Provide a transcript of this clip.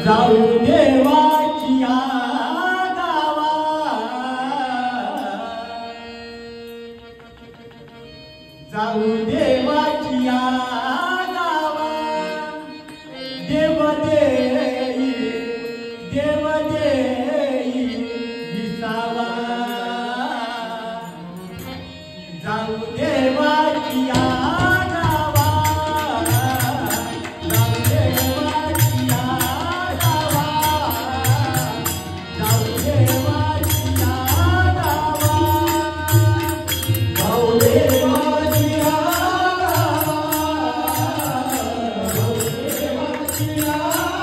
जाऊ देवाची गावा जाऊ देवाची गावा देव देई विसावा जाऊ देवाची गावा जाऊ देवाची गावा जाऊ देवाची गावा जाऊ देवाची गावा